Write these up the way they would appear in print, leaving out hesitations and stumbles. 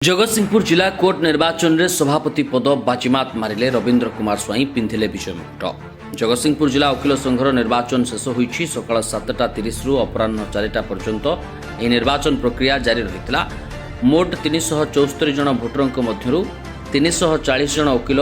जगतसिंहपुर जिला कोर्ट निर्वाचन में सभापति पद बाजीमात मारिले रवींद्र कुमार स्वाई पिंधिले विजय मुकुट। जगतसिंहपुर जिला वकिल संघर निर्वाचन शेष होईछि सकाळ 7:30 रु अपराह्न 4टा पर्यंत यह निर्वाचन प्रक्रिया जारी रहितला। मोट 374 जन भोटरंक मध्यरु 340 जन वकिल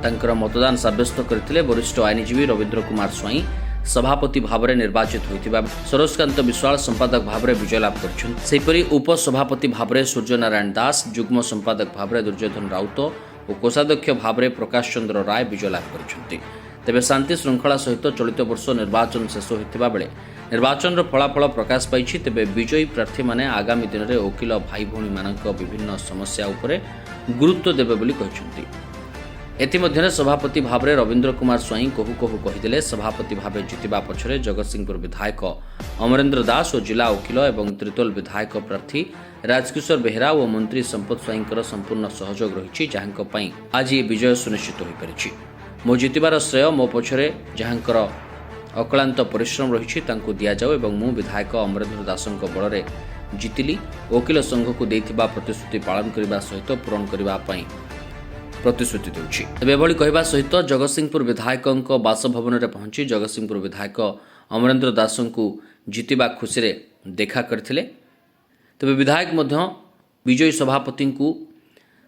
तांकर मतदान साब्यस्त करथिले। वरिष्ठ आईनजीवी रवींद्र कुमार स्वाई सभापति भाव में निर्वाचित होता सरोजकांत विश्वाल संपादक भाव में विजय लाभ कर उपसभापति भाव में सूर्यनारायण दास, जुग्म संपादक भाव में दुर्योधन राउत और कोषाध्यक्ष भाव में प्रकाश चंद्र राय विजय लाभ कर। तेबे शांति श्रृंखला सहित चलित वर्ष निर्वाचन शेष होता बेले निर्वाचन फलाफल प्रकाश पाई। तेबे विजयी प्रार्थी माने आगामी दिन में वकिल भाई भौणी मानक विभिन्न समस्या उपरे गुरुत्व देबे बोली कहिसेंती। एथिमध्यरे सभापति भाव में रवींद्र कुमार स्वाई कहू कहू कहीदेले सभापति भाव जितिबा पछरे जगतसिंहपुर विधायक अमरेंद्र दास और जिला वकिल एवं त्रितोल विधायक प्रार्थी राजकिशोर बेहरा और मंत्री संपत स्वाईंकर संपूर्ण सहयोग रही, जहां पई आज ये विजय सुनिश्चित हो पारिछि। मो जितिबार श्रेय मो पछरे जहांकर अक्लांत परिश्रम रही दिया जाओ एवं मु विधायक अमरेंद्र दासଙ୍କ बଳରେ जितिली। वकिल संघ को देथिबा प्रतिश्रुति पालन करने सहित पूरण करने प्रतिश्रुति देउछि। तेबे एभली कहबा सहित जगतसिंहपुर विधायक बासभवन में पहुंची जगतसिंहपुर विधायक अमरेंद्र दास को जितिबा खुशी रे देखा करथिले। तेबे विधायक मध्य विजयी सभापति को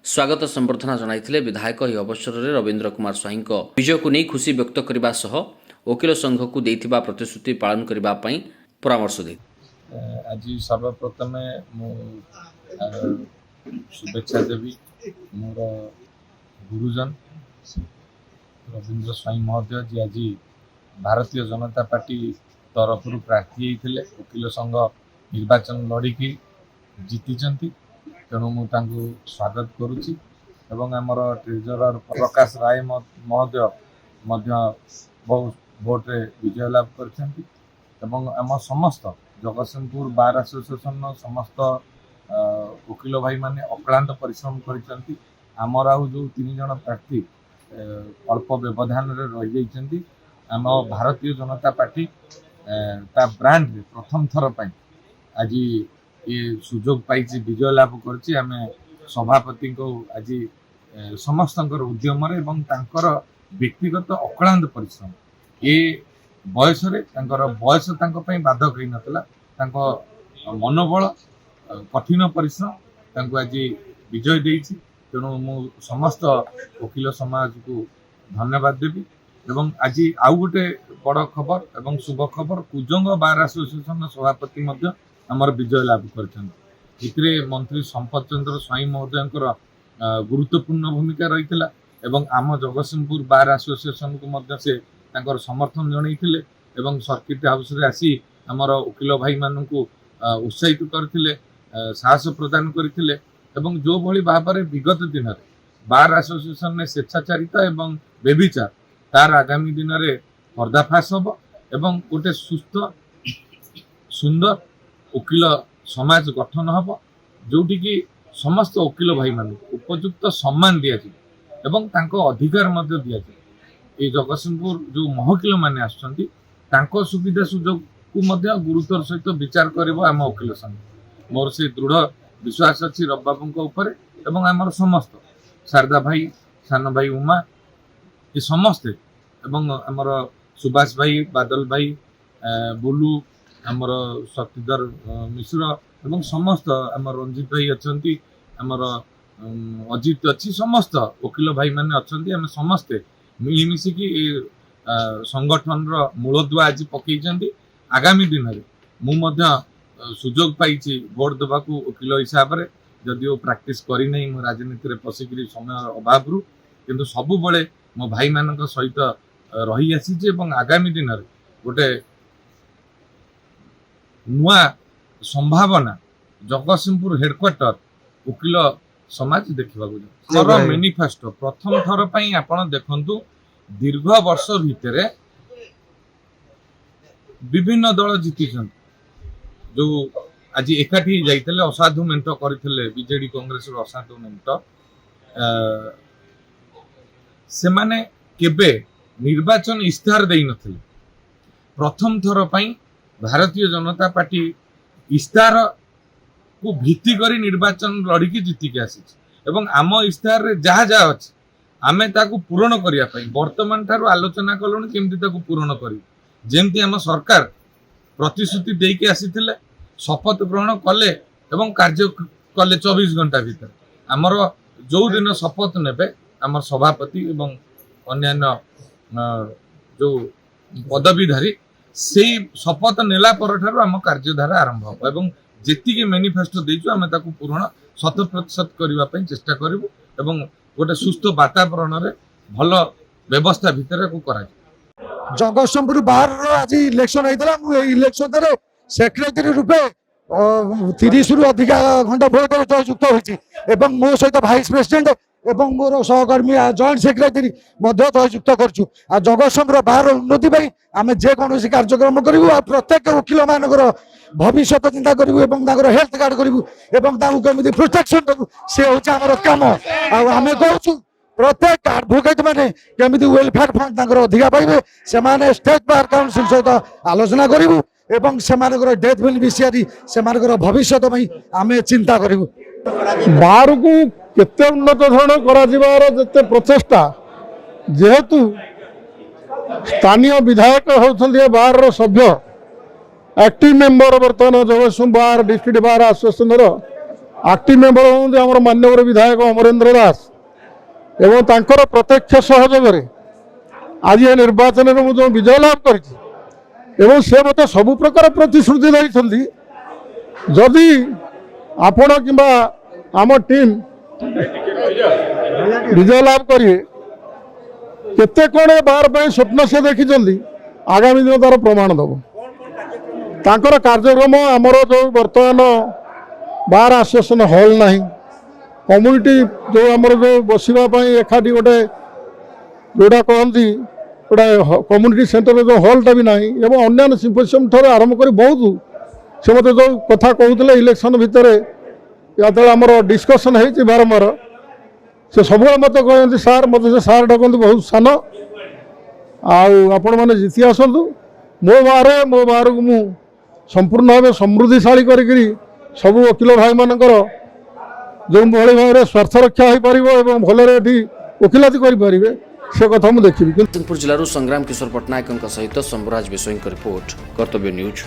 स्वागत संबर्धना जणाइथिले। विधायक यह अवसर में रवींद्र कुमार स्वाई विजय को नहीं खुशी व्यक्त करने सह वकिल संघ को देथिबा प्रतिश्रुति पालन करबा पई परामर्श दे। आज सर्वप्रथम शुभेच्छा देवी मोर गुरुजन रवींद्र स्वाई महोदय जी आज भारतीय जनता पार्टी तरफ प्रार्थी होते वकिल संघ निर्वाचन लड़िकी जीति। तेणु मुझे स्वागत करुच्ची एवं आमर ट्रेजरर प्रकाश राय महोदय बहुत भोट रे विजय लाभ कर आम समस्त जगतसिंहपुर बार एसोसिएशन समस्त वकिल भाई माने अक्लांत परिश्रम कर आमर आउ जो 3 जन प्रार्थी अल्प व्यवधान रही जाइछन्ति। आम भारतीय जनता पार्टी ता ब्रांड रे प्रथम थर पाई आज ये सुजोग पाई विजय लाभ करछि। आमे सभापति को आज समस्त उद्यम एवं तांकर व्यक्तिगत अक्लांत परिश्रम ये बयस बयस बाधक ही नतला तांको मनोबल कठिन परिश्रम आज विजय देछि। तेणु मु समस्त वकिल समाज को धन्यवाद देवी एवं आज आउ गोटे बड़ खबर एवं शुभ खबर कुजंग बार एसोसिएशन सभापति मध्य आमर विजय लाभ करते। मंत्री संपत चंद्र स्वाई महोदय गुरुत्वपूर्ण भूमिका रही एवं आम जगतसिंहपुर बार एसोसिएशन को मध्य से तांकर समर्थन जनइथिले एवं सर्किट हाउस रे आसी आमर वकिल भाई मानू उत्साहित करथिले, साहस प्रदान करथिले एवं जो भली भाव में विगत दिन में बार एसोसिएशन में स्वेच्छाचारिता एवं बेविचार तार आगामी दिन में पर्दाफाश हम एवं गोटे सुस्थ सुंदर वकिल समाज गठन हम जोटी की समस्त वकिल भाई मान उपयुक्त सम्मान दि एवं तांको अधिकार मध्य दि ये जगतसिंहपुर जो महकिल माने आसुचंती तांको सुविधा सुजोग को मध्य गुरुत्वर सहित विचार करिवो आम वकिल संघ। मोर से दृढ़ विश्वास अच्छी रब बाबू एवं आमर समस्त शारदा भाई सान भाई उमा ये समस्ते एवं आमर सुभाष भाई बादल भाई बुलू आमर शक्तिधर मिश्र एवं समस्त आमर रंजित भाई अच्छा आमर अजित अच्छी समस्त वकिल भाई माने अच्छा आम समस्ते मिलमिशिकी संगठन मूलदुआ आज पकई। आगामी दिन में मुझे सुजोग पाई भोट देवा वकिल हिसाब से जदिव प्राक्टिस करनी मो राजनीति में पशिकी समय अभाव किंतु सबु बड़े मो भाई मान सहित रही आसी आगामी दिन में गोटे नुआ संभावना जगतसिंहपुर हेडक्वार्टर वकिल समाज देखा मेनिफेस्टो प्रथम थर पर आपण देखु दीर्घ वर्ष भितर विभिन्न दल जीति जो आज एकाठी जाइए असाधु मेंट करते बीजेडी कांग्रेस असाधु मेंट से माने केबे निर्वाचन इस्ताहार दे नथिले। प्रथम थर पई भारतीय जनता पार्टी इस्ताहार को भित्ति करी निर्वाचन लड़िकी जितिक आसी एवं आम इस्ताहार रे जहाँ जहाँ अच्छे आमे ताकू पूरण करने वर्तमान ठारू आलोचना कलुण केमती ताकू पूरण करी जेमती आम सरकार प्रतिश्रुति देके आसीथिले शपथ ग्रहण कले एवं कार्य कले 24 घंटा भीतर आमर जो दिन शपथ नेबे आमर सभापति एवं अन्यान्य जो पदवीधारी से शपथ नेला पर ठारू आम कार्यधारा आरंभ हो एवं जेतिके मैनिफेस्टो देइछु आमे ताकू पूर्ण 100% करबा पई चेष्टा करिवु एवं गोटे सुस्थ वातावरण रे भल व्यवस्था भितर को करा जगतसिंहपुर बाहर आज इलेक्शन होता इलेक्शन सेक्रेटरी रूपे 30 रु अधिक घंटा भोट जययुक्त होती मो सहित भाइस प्रेसिडेंट एवं मोर सहकर्मी जॉइंट सेक्रेटरी जययुक्त करूँ जगतसिंहपुर बाहर उन्नति आम जेकोसी कार्यक्रम करूँ प्रत्येक वकिल मान भविष्य चिंता करूँ हेल्थ कार्ड करूँ केमी प्रोटेक्शन देवु सी हूँ आम कम आम कहूँ प्रत्येक एडवोकेट माने केमिति वेलफेयर फंड अधिका पाइबे से स्टेट बार काउंसिल सहित आलोचना करूँ एवं से डेथ बेनिफिशियरी से भविष्य आम चिंता करूँ बाहर को केते उन्नत धरण करते प्रचेषा जेहेतु स्थानीय विधायक होते बार सभ्य एक्टिव मेंबर बर्तमान Jagatsingh bar district bar association active member होते आम माननीय विधायक अमरेंद्र दास एवं तांकर प्रत्यक्ष सहयोग आज ये निर्वाचन में जो विजय लाभ कर से मत सबु प्रकार प्रतिश्रुति देते जदि आपण कि आम टीम विजय लाभ करेंगे केते कौन बार पर स्वप्न से देखी आगामी दिन तार प्रमाण दब तांकर कार्यक्रम आमर जो बर्तमान बार एसोसिएशन हॉल नहीं कम्युनिटी जो आमर जो बसवाई एकाठी गोटे जोड़ा कहती गोटे कम्युनिटी सेंटर जो हॉलटा भी ना एवं अन्य सिम्पोजियम ठार आरंभ कर बहुत से मत जो कथा कहते इलेक्शन भितर जो आमर डिस्कसन हो बारंबार से सब मत कहते सार मत से सार डाकती बहुत सान आपण मैंने जीति आसतु मो बार को मु संपूर्ण भाव समृद्धिशाली करी सब वकिल भाई मानकर जो भाई भाव स्वार्थ रक्षा हो पार भलरे वकिलाती करेंगे से कथा मुझे देखी। जगतसिंहपुर जिलूर संग्राम किशोर पट्टनायक सहित शंभुराज विषय रिपोर्ट कर्तव्य न्यूज।